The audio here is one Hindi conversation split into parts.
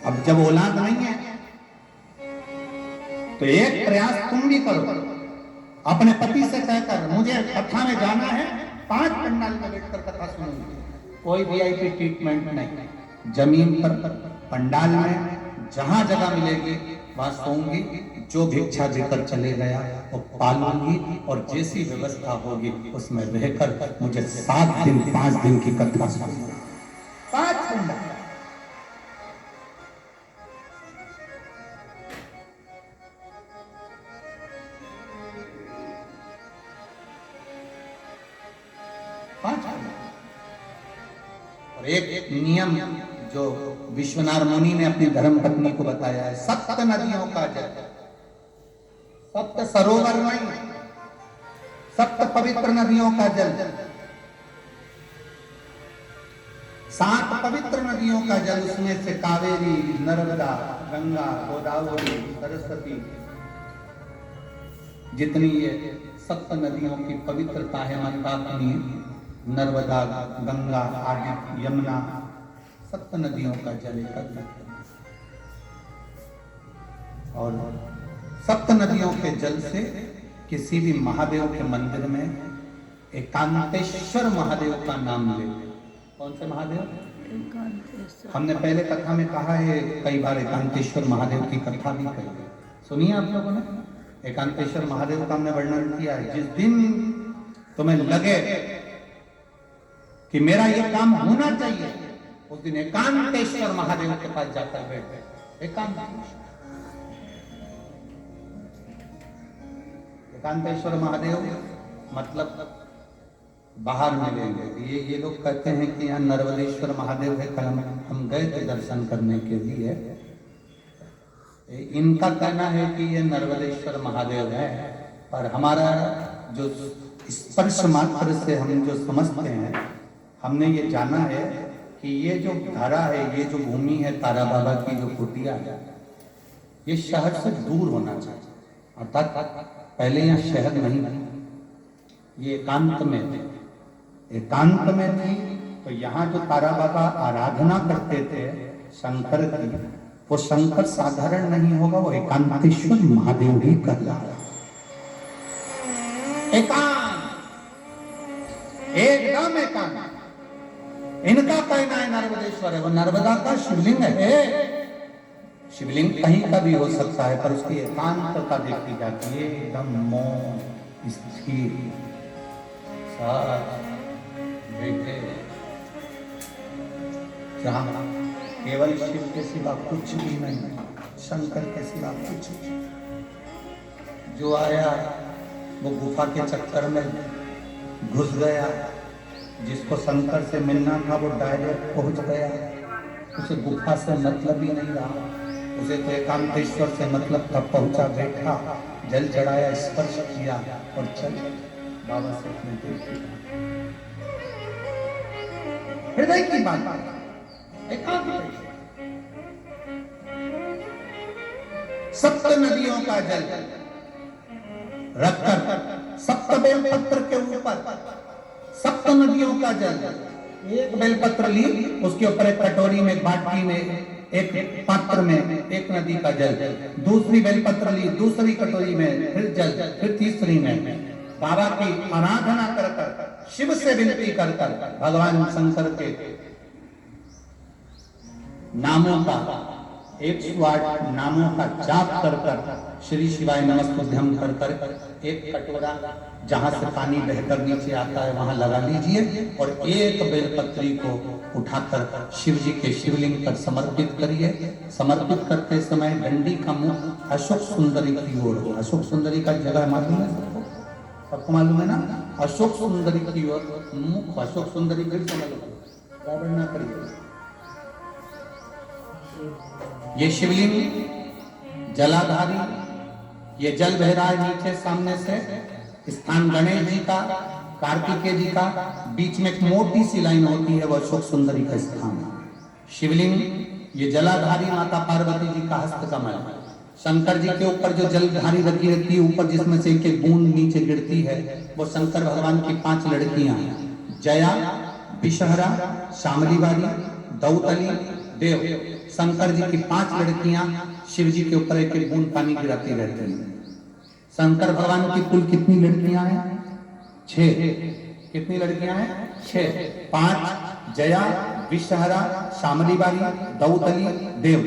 अब जब औलाद नहीं है तो एक प्रयास तुम भी करो, अपने पति से कहकर मुझे कथा में जाना है, 5 पंडाल में बैठकर कथा सुनूंगी। कोई वीआईपी ट्रीटमेंट नहीं, जमीन पर पंडाल में जहां जगह मिलेगी वहां सोऊंगी, जो भिक्षा देकर चले गया वो पालूंगी, और जैसी व्यवस्था होगी उसमें रहकर मुझे 7 दिन 5 दिन की कथा सुनूंगी। 5 पंडाल। और एक नियम जो विश्वनाथ मुनि ने अपनी धर्म पत्नी को बताया है, 7 नदियों का जल, 7 सरोवर नहीं, 7 पवित्र नदियों का जल, 7 पवित्र नदियों का जल, उसमें से कावेरी, नर्मदा, गंगा, गोदावरी, सरस्वती, जितनी ये 7 नदियों की पवित्रता है, मंदाकिनी, नर्मदा, गंगा, आदि, यमुना, 7 नदियों का जल एकत्र, और 7 नदियों के जल से किसी भी महादेव के मंदिर में एकांतेश्वर महादेव का नाम ले। कौन से महादेव? हमने पहले कथा में कहा है, कई बार एकांतेश्वर महादेव की कथा भी कही, सुनिए आप लोगों ने। एकांतेश्वर महादेव का हमने वर्णन किया है। जिस दिन तुम्हें लगे कि मेरा ये काम होना चाहिए, उस दिन एकांतेश्वर महादेव के पास जाकर बैठे। एकांतेश्वर महादेव मतलब बाहर मिलेंगे। ये लोग कहते हैं कि यहाँ नर्मदेश्वर महादेव है, कल हम गए थे दर्शन करने के लिए। इनका कहना है कि ये नर्मदेश्वर महादेव है, पर हमारा जो स्पर्श मात्र से हम जो समझते हैं, हमने ये जाना है कि ये जो धरा है, ये जो भूमि है तारा बाबा की जो कुटिया है, ये शहर से दूर होना चाहिए। अर्थात पहले यहाँ शहर नहीं थी, ये एकांत में थे, एकांत में थी। तो यहाँ जो तारा बाबा आराधना करते थे शंकर की, वो शंकर साधारण नहीं होगा, वो एकांतेश्वर महादेव ही कहलाता है। एकांत, एकदम एकांत। इनका कहना है नर्मदेश्वर है, वो नर्मदा का शिवलिंग है। शिवलिंग कहीं का भी हो सकता है, पर उसकी एकांतता देखी जाती है, एकदम मौन, स्थिर, बैठे, जहां केवल शिव के सिवा कुछ भी नहीं, शंकर के सिवा कुछ भी। जो आया वो गुफा के चक्कर में घुस गया, जिसको शंकर से मिलना था वो डायरेक्ट पहुंच गया, उसे गुफा से मतलब ही नहीं रहा, उसे तो एकांतेश्वर से मतलब था। पहुंचा, बैठा, जल चढ़ाया, स्पर्श किया और चल बाबा से अपने दिल की हृदय की बात, एकांत। 7 नदियों का जल रखकर 7 बेलपत्र के ऊपर 7 नदियों का जल, एक बेलपत्र ली, उसके ऊपर एक कटोरी में, बाटी में, एक पात्र में एक नदी का जल, दूसरी बेलपत्र ली, दूसरी कटोरी में फिर जल, फिर तीसरी में बाबा की आराधना कर कर, शिव से विनती कर कर, भगवान शंकर के नामों का 108 नामों का जाप कर कर, श्री शिवाय नमस्तुभ्यं कर कर, एक कटोरा जहां से पानी बहकर नीचे आता है वहां लगा लीजिए, और एक बेलपत्री को उठाकर शिव जी के शिवलिंग पर समर्पित करिए। समर्पित करते समय डंडी का मुख अशोक सुंदरी की ओर हो। अशोक सुंदरी का जगह मालूम है सबको? सबको मालूम है ना? अशोक सुंदरी की ओर मुख, अशोक सुंदरी फिर समझ लो, गड़बड़ ना करिए। ये शिवलिंग जलाधारी, ये जल बह रहा है नीचे सामने से, स्थान गणेश जी का, कार्तिकेय जी का, बीच में एक मोटी सी लाइन होती है, वो अशोक सुंदरी का स्थान है। शिवलिंग ये जलाधारी माता पार्वती जी का हस्त कमल है। शंकर जी के ऊपर जो जलधारी रखी रहती है, ऊपर जिसमें से एक एक बूंद नीचे गिरती है, वो शंकर भगवान की 5 लड़कियां हैं, जया, विषहरा, शामलीवारी, दौतली, देव। शंकर जी की 5 लड़कियां शिव जी के ऊपर एक एक बूंद पानी गिराती रहती हैं। शंकर भगवान की कुल कितनी लड़कियां हैं? 6। कितनी लड़कियां हैं? 6। 5 जया, विषहरा, शामली बारी, दौतली, देव।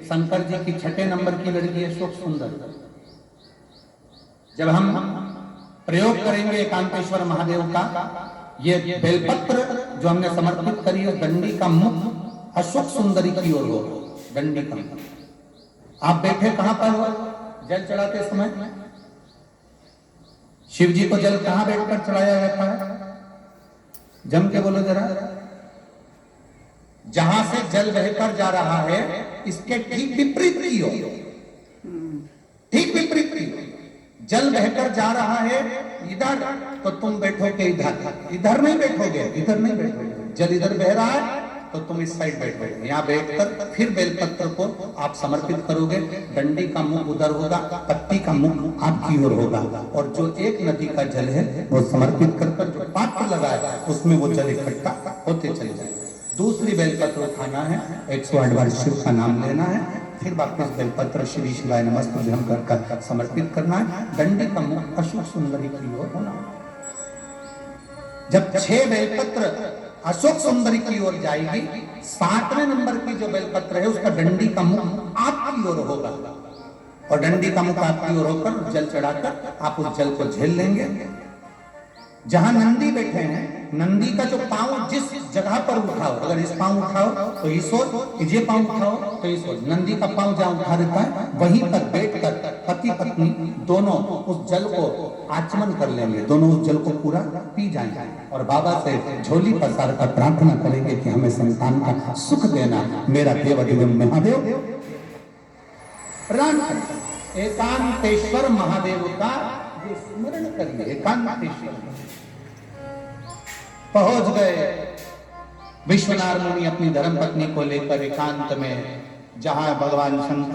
शंकर जी की 6 नंबर की लड़की है शोक सुंदर। जब हम प्रयोग करेंगे एकांतेश्वर महादेव का, ये बेलपत्र जो हमने समर्पित करी है दंडी का मुख अशोक सुंदरी की ओर हो। दंडी का मुख। आप बैठे कहां पर हो जल चढ़ाते समय? शिव जी को जल कहां बैठकर चढ़ाया जाता है? जम के बोलो जरा। जहां से जल बहकर जा रहा है इसके ठीक विपरीत की ओर, ठीक विपरीत की ओर। जल बहकर जा रहा है इधर, तो तुम बैठोगे इधर। इधर नहीं बैठोगे, इधर नहीं बैठोगे। जल इधर बह रहा है तो तुम इस साइड बैठोगे। यहाँ बैठकर फिर बेलपत्र को आप समर्पित करोगे। डंडी का मुख उधर होगा, पत्ती का मुख आपकी ओर होगा, और जो एक नदी का जल है वो समर्पित कर जो पात्र लगाए उसमें वो जल इकट्ठा होते चले जाए। दूसरी बेलपत्र उठाना है, 108 बार शिव का नाम लेना है, फिर वापस बेलपत्र श्री शिवाय नमस्तुभ्यं हम कर समर्पित करना है। डंडी का मुख अशोक सुंदरी की ओर होना। जब 6 बेलपत्र अशोक सुंदरी की ओर जाएगी, 7वें नंबर की जो बेलपत्र है उसका डंडी का मुख आपकी ओर होगा, और डंडी का मुख आपकी ओर होकर जल चढ़ाकर आप उस जल को झेल लेंगे। जहां नंदी बैठे हैं, नंदी का जो पांव जिस जगह पर उठाओ, अगर इस पांव उठाओ तो इस ओर, ये पांव उठाओ तो इस ओर, नंदी का पांव जहां उठा देता है वहीं पर बैठकर पति पत्नी दोनों उस जल को आचमन कर लेंगे, दोनों उस जल को पूरा पी जाएंगे, और बाबा से झोली पसार कर प्रार्थना करेंगे कि हमें संतान का सुख देना, मेरा देव महादेव। एकांतेश्वर महादेव का ये स्मरण करिए। एकांतेश्वर पहुंच गए विश्वनाथ मुनि अपनी धर्मपत्नी को लेकर एकांत में, जहां भगवान शंकर